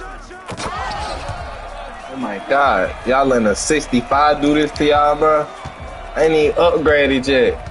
Oh my God, y'all letting a 65 do this to y'all, bro? I ain't even upgraded yet.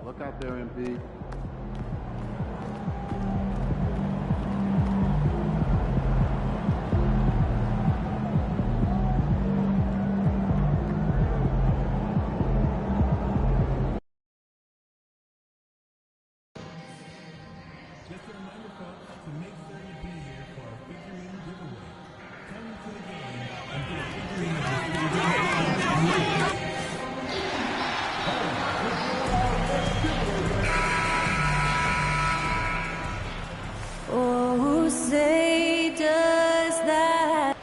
Look out there, MP. Just a reminder, folks, to make sure you be here for our figurine giveaway. Come to the game and get a figurine of your favorite. Oh, say does that.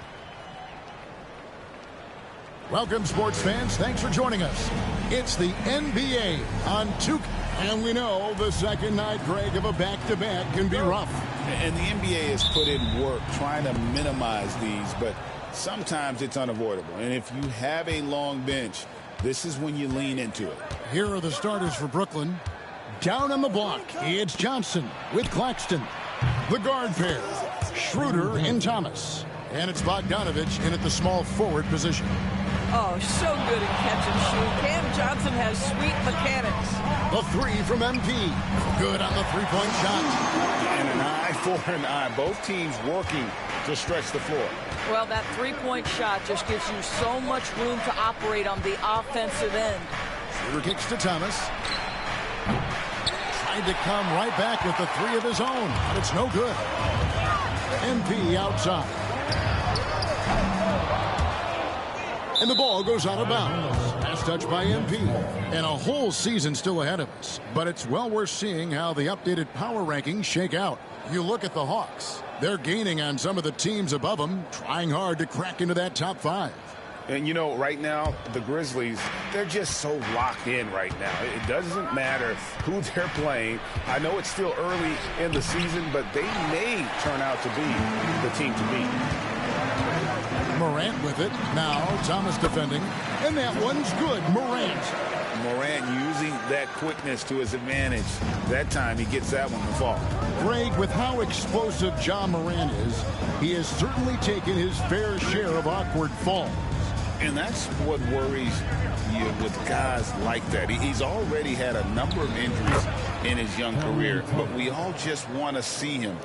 Welcome, sports fans. Thanks for joining us. It's the NBA on Tuke. And we know the second night, Greg, of a back-to-back can be rough. And the NBA has put in work trying to minimize these, but sometimes it's unavoidable. And if you have a long bench, this is when you lean into it. Here are the starters for Brooklyn. Down on the block, it's Johnson with Claxton. The guard pair, Schroeder and Thomas. And it's Bogdanovich in at the small forward position. Oh, so good in catch and shoot. Cam Johnson has sweet mechanics. The three from MP. Good on the three-point shot. And an eye for an eye. Both teams working to stretch the floor. Well, that three-point shot just gives you so much room to operate on the offensive end. Schroeder kicks to Thomas. Tried to come right back with the three of his own, but it's no good. MP outside. And the ball goes out of bounds. Pass touch by MP. And a whole season still ahead of us. But it's well worth seeing how the updated power rankings shake out. You look at the Hawks. They're gaining on some of the teams above them, trying hard to crack into that top five. And, you know, right now, the Grizzlies, they're just so locked in right now. It doesn't matter who they're playing. I know it's still early in the season, but they may turn out to be the team to beat. Morant with it. Now Thomas defending. And that one's good. Morant. Morant using that quickness to his advantage. That time he gets that one to fall. Greg, with how explosive John Morant is, he has certainly taken his fair share of awkward falls. And that's what worries you with guys like that. He's already had a number of injuries in his young career, but we all just want to see him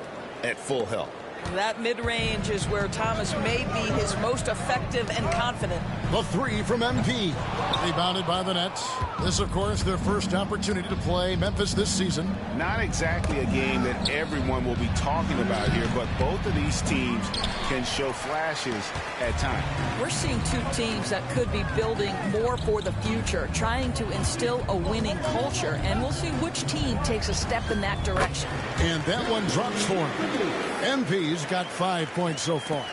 at full health. That mid-range is where Thomas may be his most effective and confident. The three from MP. Rebounded by the Nets. This, of course, their first opportunity to play Memphis this season. Not exactly a game that everyone will be talking about here, but both of these teams can show flashes at times. We're seeing two teams that could be building more for the future, trying to instill a winning culture, and we'll see which team takes a step in that direction. And that one drops for him. MP's got 5 points so far.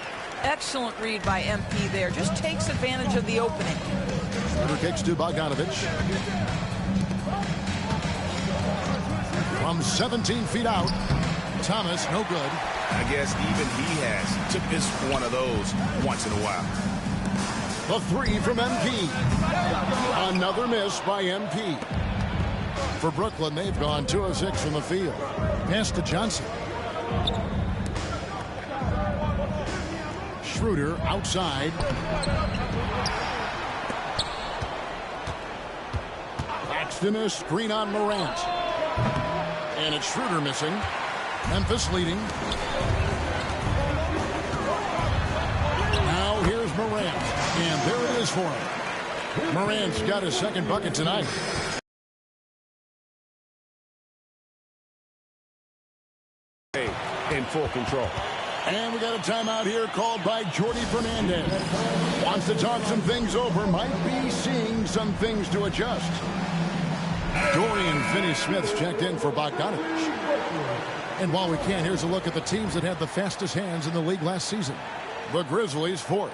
Excellent read by MP there. Just takes advantage of the opening. Schroeder kicks to Bogdanovic. From 17 feet out. Thomas, no good. I guess even he has to miss one of those once in a while. The three from MP. Another miss by MP. For Brooklyn, they've gone 2 of 6 from the field. Pass to Johnson. Schroeder outside. Paxton, a screen on Morant. And it's Schroeder missing. Memphis leading. Now here's Morant. And there it is for him. Morant's got his second bucket tonight. In full control. And we got a timeout here called by Jordy Fernandez. Wants to talk some things over. Might be seeing some things to adjust. Dorian Finney-Smith's checked in for Bogdanovic. And while we can, here's a look at the teams that had the fastest hands in the league last season. The Grizzlies, 4th.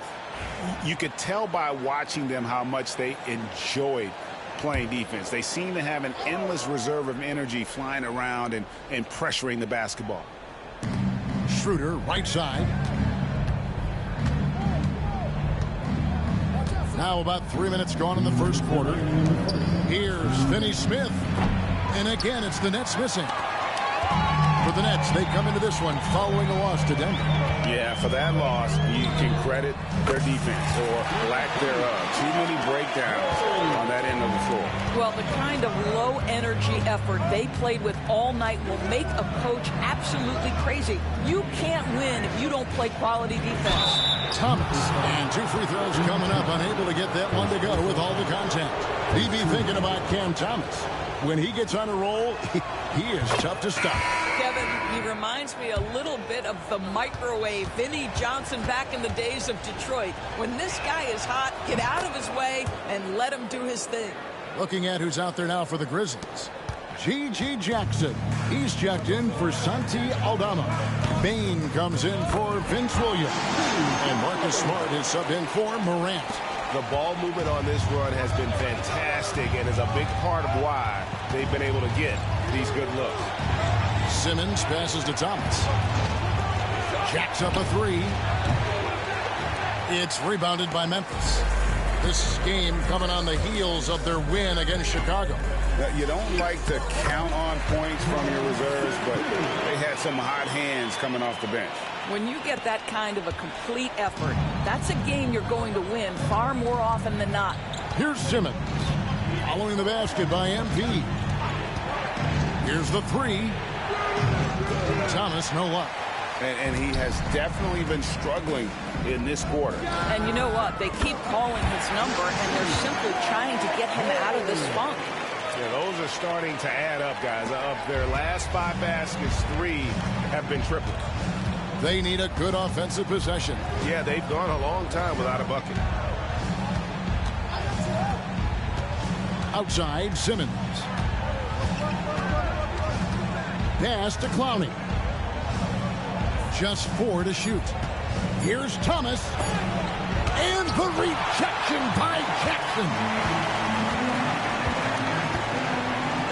You could tell by watching them how much they enjoyed playing defense. They seem to have an endless reserve of energy flying around and pressuring the basketball. Schroeder, right side. Now about 3 minutes gone in the first quarter. Here's Finney-Smith. And again, it's the Nets missing. For the Nets, they come into this one following a loss to Denver. Yeah, for that loss, you can credit their defense or lack thereof. Too many breakdowns on that end of the floor. Well, the kind of low-energy effort they played with all night will make a coach absolutely crazy. You can't win if you don't play quality defense. Thomas, and 2 free throws coming up, unable to get that one to go with all the contact. He'd be thinking about Cam Thomas. When he gets on a roll, he is tough to stop. Kevin, he reminds me a little bit of the microwave Vinnie Johnson back in the days of Detroit. When this guy is hot, get out of his way and let him do his thing. Looking at who's out there now for the Grizzlies. G.G. Jackson. He's checked in for Santi Aldama. Bain comes in for Vince Williams. And Marcus Smart is subbed in for Morant. The ball movement on this run has been fantastic and is a big part of why they've been able to get these good looks. Simmons passes to Thomas. Jacks up a 3. It's rebounded by Memphis. This game coming on the heels of their win against Chicago. Now, you don't like to count on points from your reserves, but they had some hot hands coming off the bench. When you get that kind of a complete effort, that's a game you're going to win far more often than not. Here's Simmons. Following the basket by MP. Here's the 3. Thomas, no luck. And he has definitely been struggling in this quarter. And you know what? They keep calling his number, and they're simply trying to get him out of this funk. Yeah, those are starting to add up, guys. Of their last 5 baskets, 3 have been tripled. They need a good offensive possession. Yeah, they've gone a long time without a bucket. Outside, Simmons. Pass to Clowney. Just 4 to shoot. Here's Thomas. And the rejection by Jackson.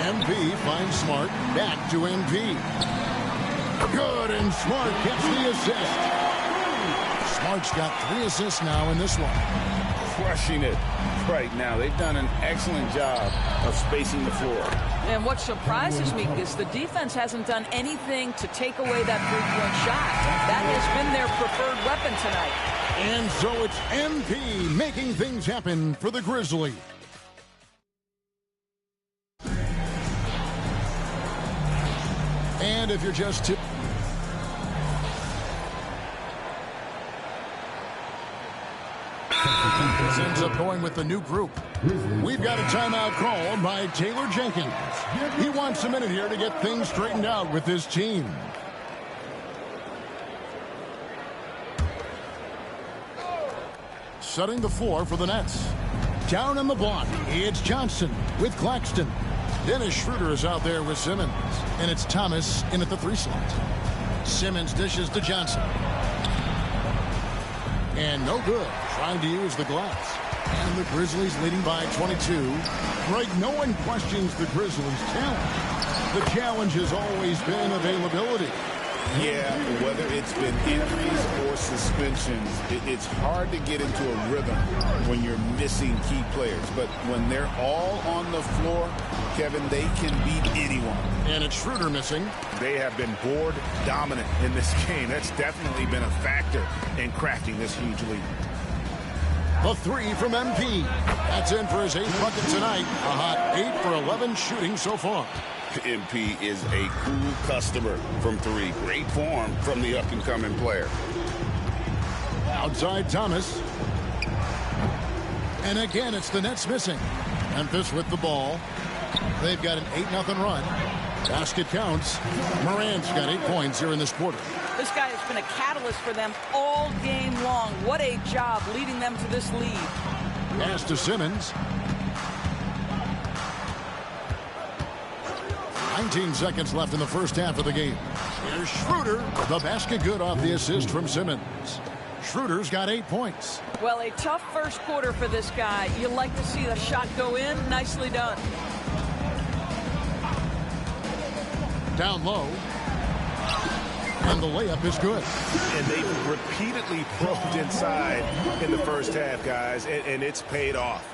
MP finds Smart. Back to MP. Good, and Smart gets the assist. Smart's got 3 assists now in this one. Crushing it right now. They've done an excellent job of spacing the floor. And what surprises me is the defense hasn't done anything to take away that three-point shot. That has been their preferred weapon tonight. And so it's MP making things happen for the Grizzlies. And if you're just this ends up going with the new group. We've got a timeout called by Taylor Jenkins. He wants a minute here to get things straightened out with his team. Setting the floor for the Nets. Down on the block, it's Johnson with Claxton. Dennis Schroeder is out there with Simmons. And it's Thomas in at the 3 slot. Simmons dishes to Johnson. And no good. Trying to use the glass. And the Grizzlies leading by 22. Greg, no one questions the Grizzlies' talent. The challenge has always been availability. Yeah, whether it's been injuries or suspensions, it's hard to get into a rhythm when you're missing key players. But when they're all on the floor, Kevin, they can beat anyone. And it's Schroeder missing. They have been board dominant in this game. That's definitely been a factor in crafting this huge lead. The 3 from MP. That's in for his 8th bucket tonight. A hot 8 for 11 shooting so far. MP is a cool customer from 3. Great form from the up-and-coming player. Outside Thomas. And again, it's the Nets missing. Memphis with the ball. They've got an 8-0 run. Basket counts. Morant's got 8 points here in this quarter. This guy has been a catalyst for them all game long. What a job leading them to this lead. Pass to Simmons. 19 seconds left in the first half of the game. Here's Schroeder. The basket good off the assist from Simmons. Schroeder's got 8 points. Well, a tough first quarter for this guy. You like to see the shot go in. Nicely done. Down low. And the layup is good. And they've repeatedly probed inside in the first half, guys, and it's paid off.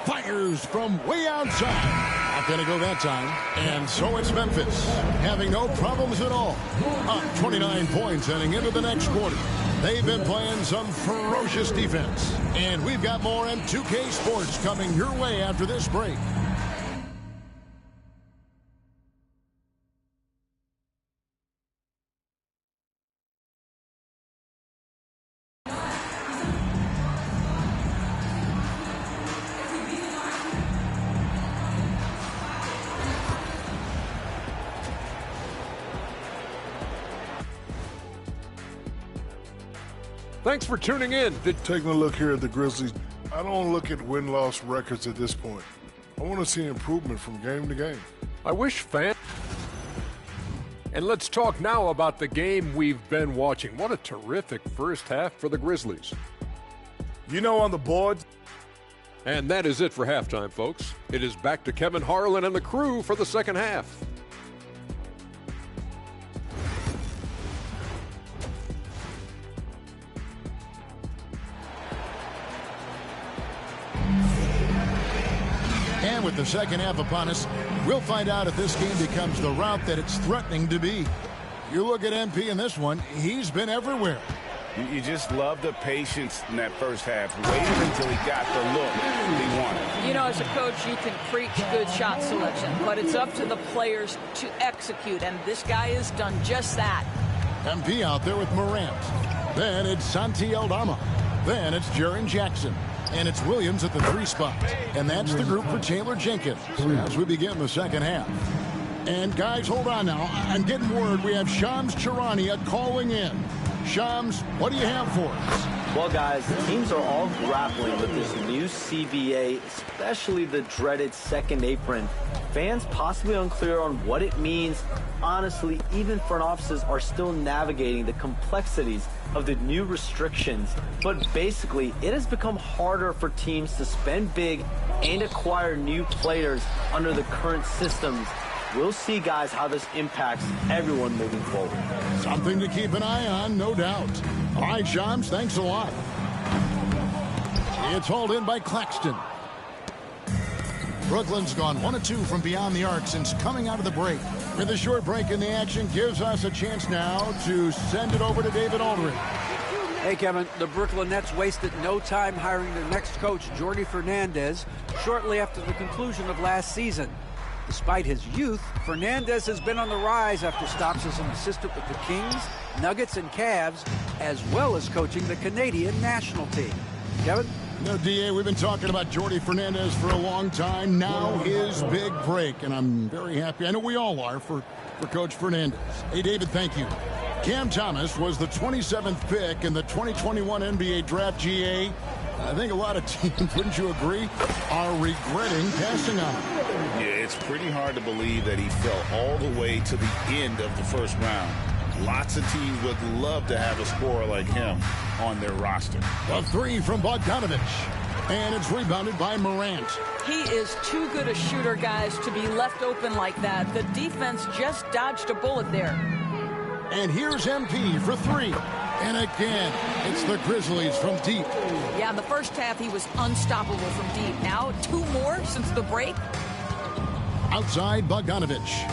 Fires from way outside. Not going to go that time. And so it's Memphis, having no problems at all. Up 29 points heading into the next quarter. They've been playing some ferocious defense. And we've got more M2K Sports coming your way after this break. Thanks for tuning in. Taking a look here at the Grizzlies, I don't look at win-loss records at this point. I want to see improvement from game to game. I wish fans... And let's talk now about the game we've been watching. What a terrific first half for the Grizzlies. You know, on the board... And that is it for halftime, folks. It is back to Kevin Harlan and the crew for the second half. And with the second half upon us, we'll find out if this game becomes the route that it's threatening to be. You look at MP in this one, he's been everywhere. You just love the patience in that first half. Waited until he got the look he wanted. You know, as a coach, you can preach good shot selection, but it's up to the players to execute, and this guy has done just that. MP out there with Morant. Then it's Santi Aldama. Then it's Jaren Jackson. And it's Williams at the 3 spot. And that's the group for Taylor Jenkins as we begin the second half. And guys, hold on now. I'm getting word we have Shams Charania calling in. Shams, what do you have for us? Well, guys, the teams are all grappling with this new CBA, especially the dreaded second apron. Fans possibly unclear on what it means. Honestly, even front offices are still navigating the complexities of the new restrictions. But basically, it has become harder for teams to spend big and acquire new players under the current systems. we'll see, guys, how this impacts everyone moving forward. Something to keep an eye on, no doubt. All right, Shams, thanks a lot. It's hauled in by Claxton. Brooklyn's gone 1 of 2 from beyond the arc since coming out of the break. With a short break in the action, gives us a chance now to send it over to David Aldridge. Hey, Kevin, the Brooklyn Nets wasted no time hiring their next coach, Jordi Fernandez, shortly after the conclusion of last season. Despite his youth, Fernandez has been on the rise after stops as an assistant with the Kings, Nuggets, and Cavs, as well as coaching the Canadian national team. Kevin? No, D.A., we've been talking about Jordi Fernandez for a long time. Now his big break, and I'm very happy. I know we all are for Coach Fernandez. Hey, David, thank you. Cam Thomas was the 27th pick in the 2021 NBA Draft. GA. I think a lot of teams, wouldn't you agree, are regretting passing on him. Yeah, it's pretty hard to believe that he fell all the way to the end of the first round. Lots of teams would love to have a scorer like him on their roster. A 3 from Bogdanovich, and it's rebounded by Morant. He is too good a shooter, guys, to be left open like that. The defense just dodged a bullet there. And here's MP for 3. And again, it's the Grizzlies from deep. Yeah, in the first half, he was unstoppable from deep. Now, 2 more since the break. Outside Bogdanovich.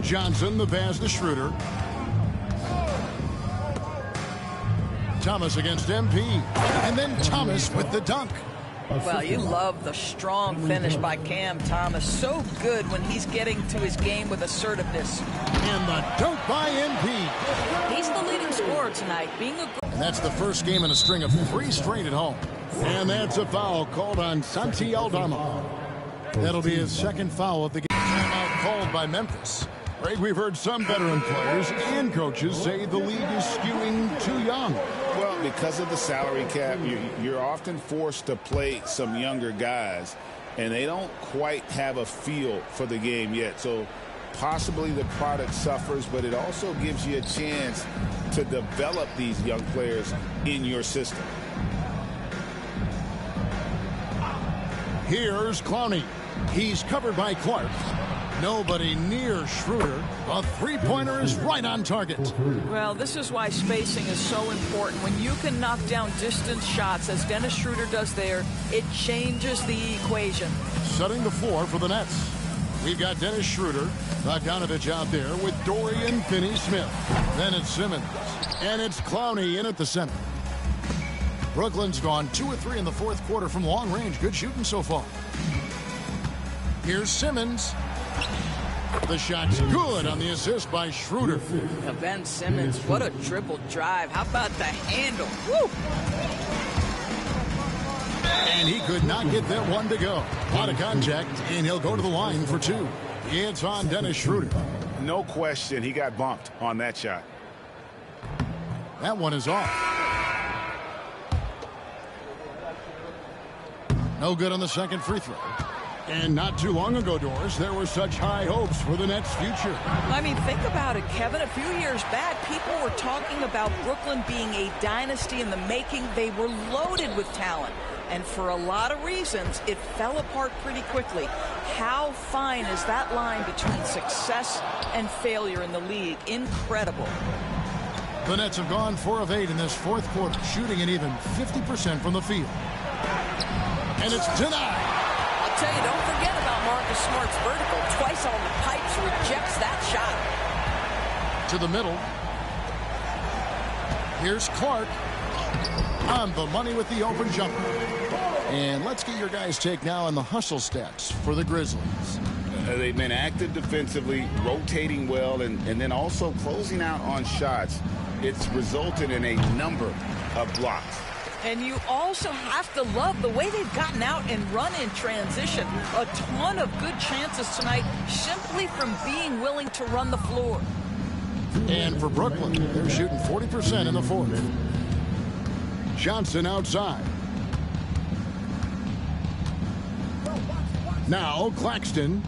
Johnson, the pass to Schroeder. Thomas against MP. And then Thomas with the dunk. Well, you love the strong finish by Cam Thomas. So good when he's getting to his game with assertiveness. And the dunk by MP. He's the leading scorer tonight, being a... And that's the first game in a string of 3 straight at home. And that's a foul called on Santi Aldama. That'll be his second foul of the game. Timeout called by Memphis. Greg, we've heard some veteran players and coaches say the league is skewing too young. Well, because of the salary cap, you're often forced to play some younger guys, and they don't quite have a feel for the game yet. So possibly the product suffers, but it also gives you a chance to develop these young players in your system. Here's Clowney. He's covered by Clark. Nobody near Schroeder. A three-pointer is right on target. Well, this is why spacing is so important. When you can knock down distance shots, as Dennis Schroeder does there, it changes the equation. Setting the floor for the Nets. We've got Dennis Schroeder, Bogdanovich out there with Dorian Finney-Smith. Then it's Simmons. And it's Clowney in at the center. Brooklyn's gone 2 of 3 in the fourth quarter from long range. Good shooting so far. Here's Simmons. The shot's good on the assist by Schroeder. Now Ben Simmons, what a triple drive. How about the handle? Woo! And he could not get that one to go. Out of contact, and he'll go to the line for 2. It's on Dennis Schroeder. No question, he got bumped on that shot. That one is off. No good on the second free throw. And not too long ago, Doris, there were such high hopes for the Nets' future. I mean, think about it, Kevin. A few years back, people were talking about Brooklyn being a dynasty in the making. They were loaded with talent. And for a lot of reasons, it fell apart pretty quickly. How fine is that line between success and failure in the league? Incredible. The Nets have gone 4 of 8 in this fourth quarter, shooting an even 50% from the field. And it's denied. I'll tell you, don't forget about Marcus Smart's vertical. Twice on the pipes, rejects that shot. To the middle. Here's Clark. On the money with the open jumper. And let's get your guys' take now on the hustle stats for the Grizzlies. They've been active defensively, rotating well, and then also closing out on shots. It's resulted in a number of blocks. And you also have to love the way they've gotten out and run in transition. A ton of good chances tonight simply from being willing to run the floor. And for Brooklyn, they're shooting 40% in the fourth. Johnson outside. Now Claxton.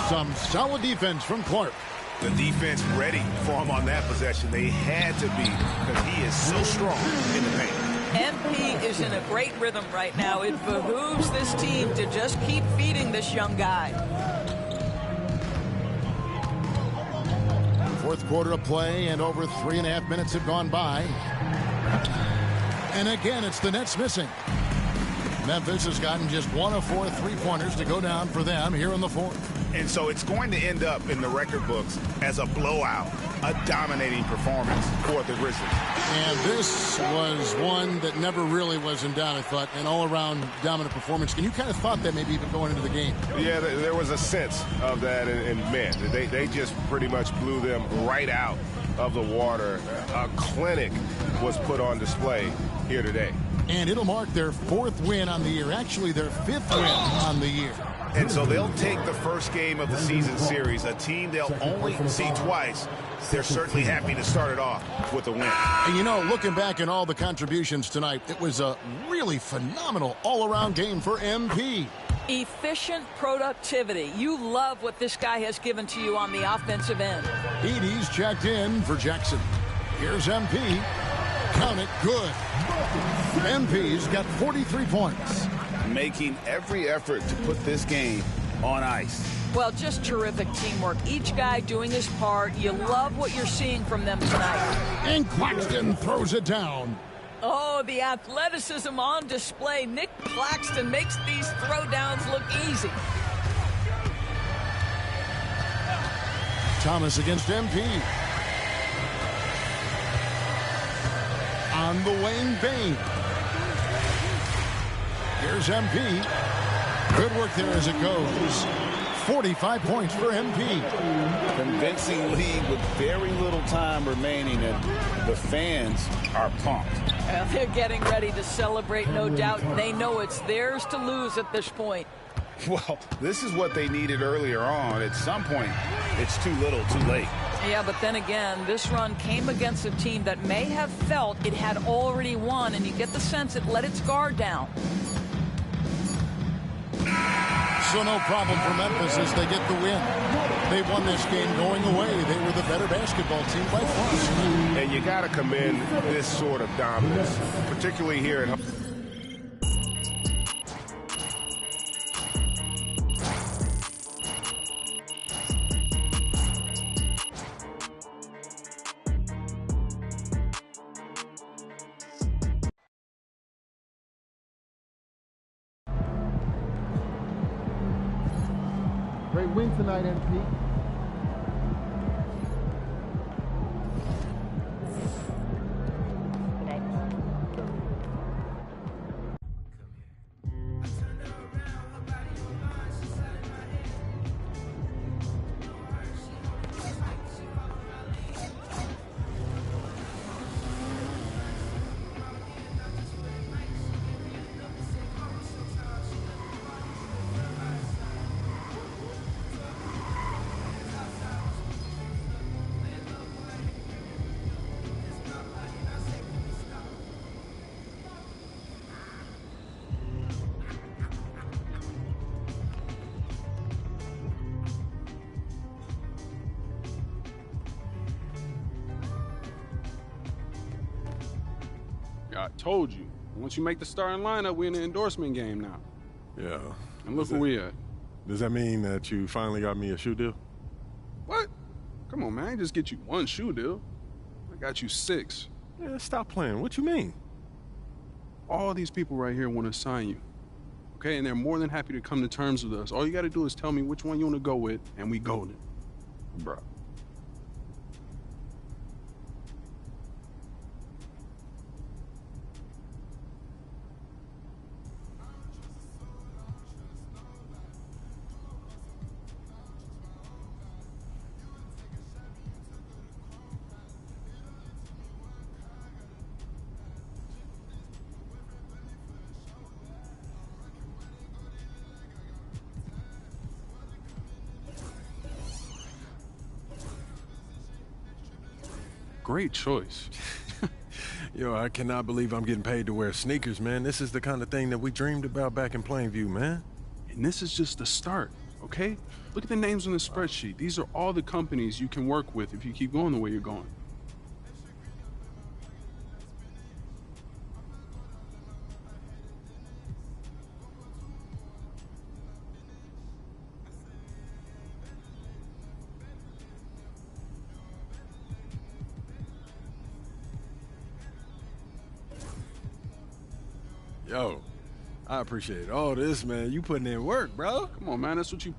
Some solid defense from Clark. The defense ready for him on that possession. They had to be because he is so strong in the paint. MP is in a great rhythm right now. It behooves this team to just keep feeding this young guy. Fourth quarter of play, and over 3.5 minutes have gone by. And again, it's the Nets missing. Memphis has gotten just 1 of 4 3-pointers to go down for them here in the fourth. And so it's going to end up in the record books as a blowout, a dominating performance for the Grizzlies. And this was one that never really was in doubt, I thought, an all-around dominant performance. And you kind of thought that maybe even going into the game. Yeah, there was a sense of that, and man, they just pretty much blew them right out of the water. A clinic was put on display here today. And it'll mark their 4th win on the year, actually their 5th win on the year. And so they'll take the first game of the season series, a team they'll only see twice. They're certainly happy to start it off with a win. And you know, looking back at all the contributions tonight, it was a really phenomenal all-around game for MP. Efficient productivity. You love what this guy has given to you on the offensive end. Edie's checked in for Jackson. Here's MP. Count it, good. MP's got 43 points. Making every effort to put this game on ice. Well, just terrific teamwork. Each guy doing his part. You love what you're seeing from them tonight. And Claxton throws it down. Oh, the athleticism on display. Nick Claxton makes these throwdowns look easy. Thomas against MP. On the wing, Bain. Here's MP. Good work there as it goes. 45 points for MP. Convincing lead with very little time remaining, and the fans are pumped. Well, they're getting ready to celebrate, no doubt. They know it's theirs to lose at this point. Well, this is what they needed earlier on. At some point, it's too little, too late. Yeah, but then again, this run came against a team that may have felt it had already won, and you get the sense it let its guard down. So no problem for Memphis as they get the win. They won this game going away. They were the better basketball team by far. And you got to commend this sort of dominance, particularly here at home. Great win tonight, MP. I told you. Once you make the starting lineup, we're in the endorsement game now. Yeah. And look where we at. Does that mean that you finally got me a shoe deal? What? Come on, man. I ain't just get you one shoe deal. I got you 6. Yeah, stop playing. What you mean? All these people right here want to sign you. Okay? And they're more than happy to come to terms with us. All you got to do is tell me which one you want to go with, and we golden. Bro. Great choice. Yo, I cannot believe I'm getting paid to wear sneakers, man. This is the kind of thing that we dreamed about back in Plainview, man. And this is just the start, okay? Look at the names on the spreadsheet. These are all the companies you can work with if you keep going the way you're going. Yo, I appreciate all this, man. You putting in work, bro. Come on, man. That's what you...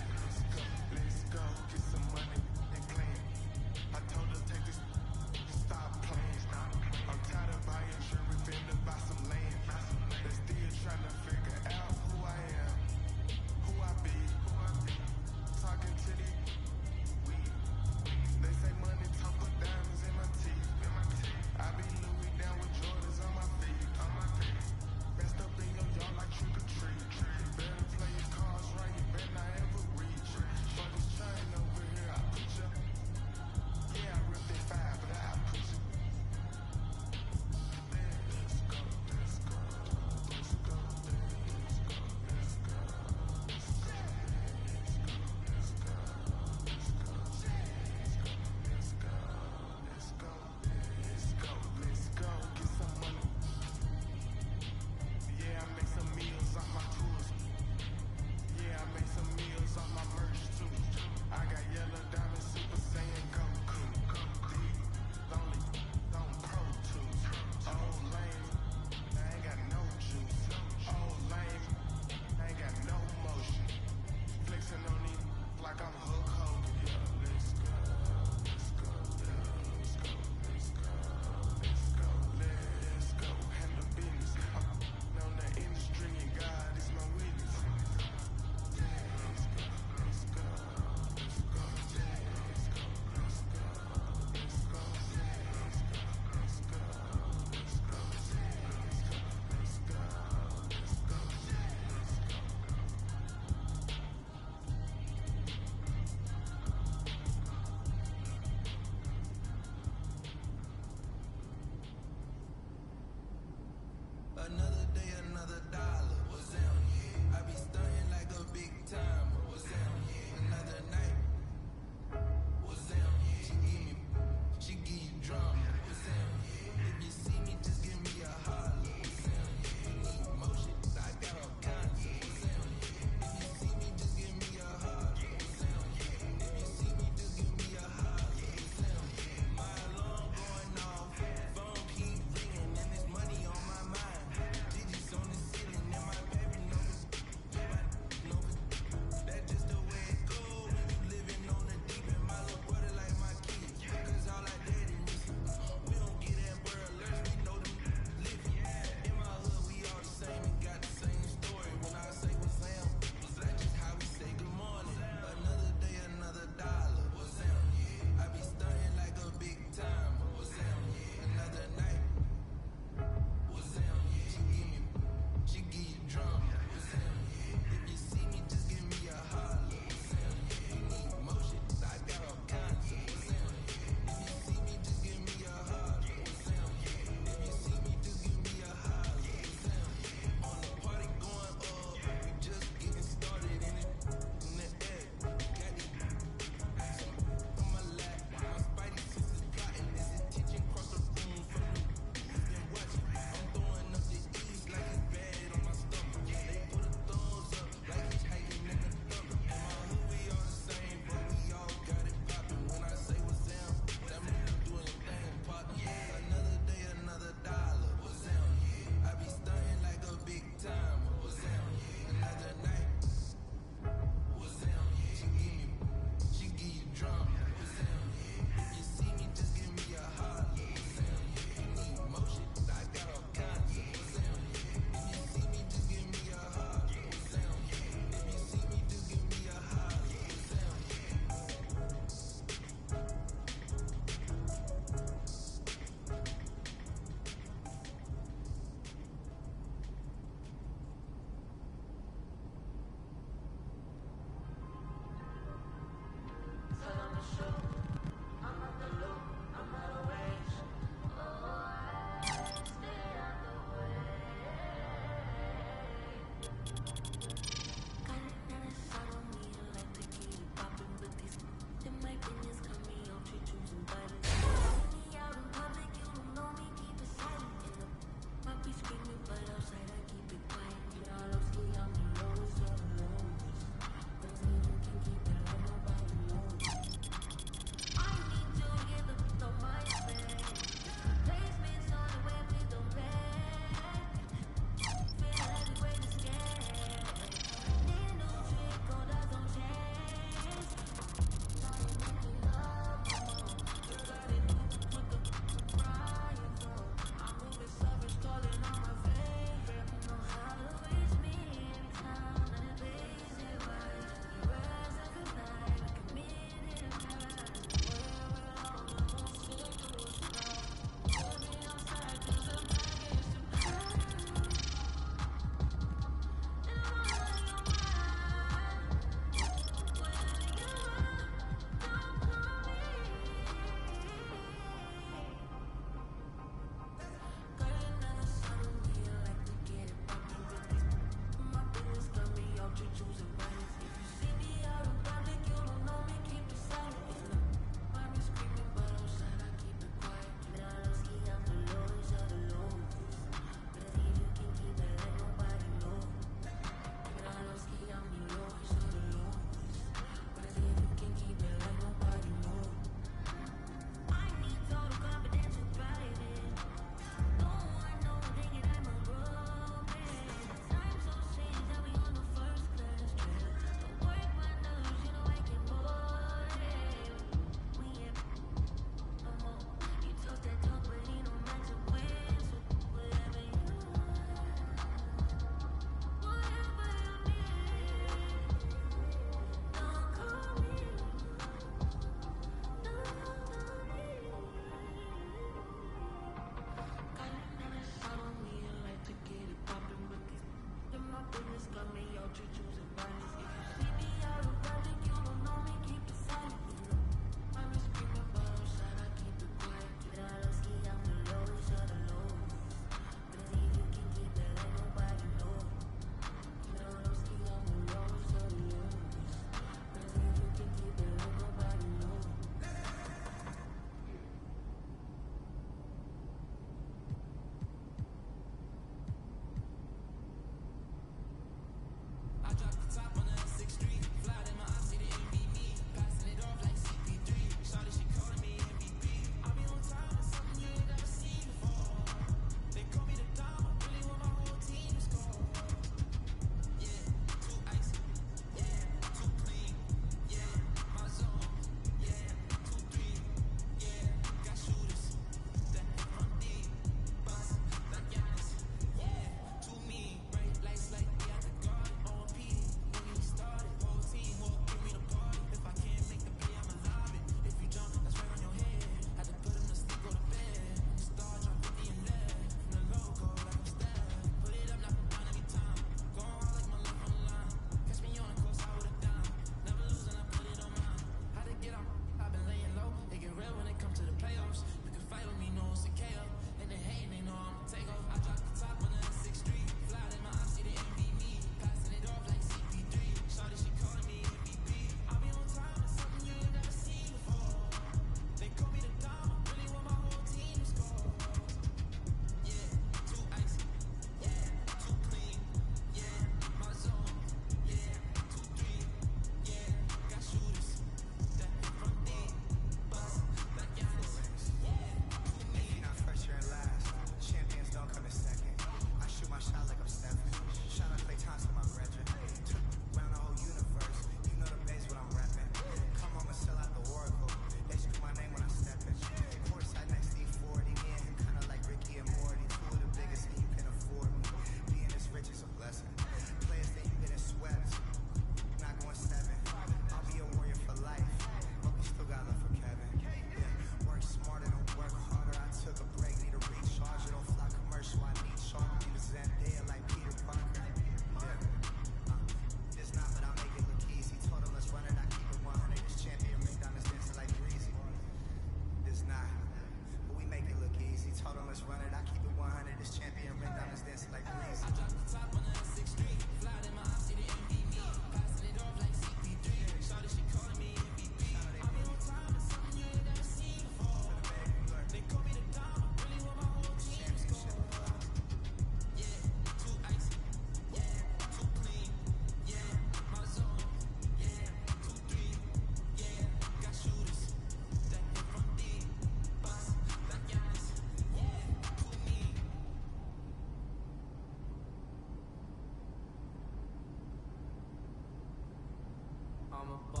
I'm a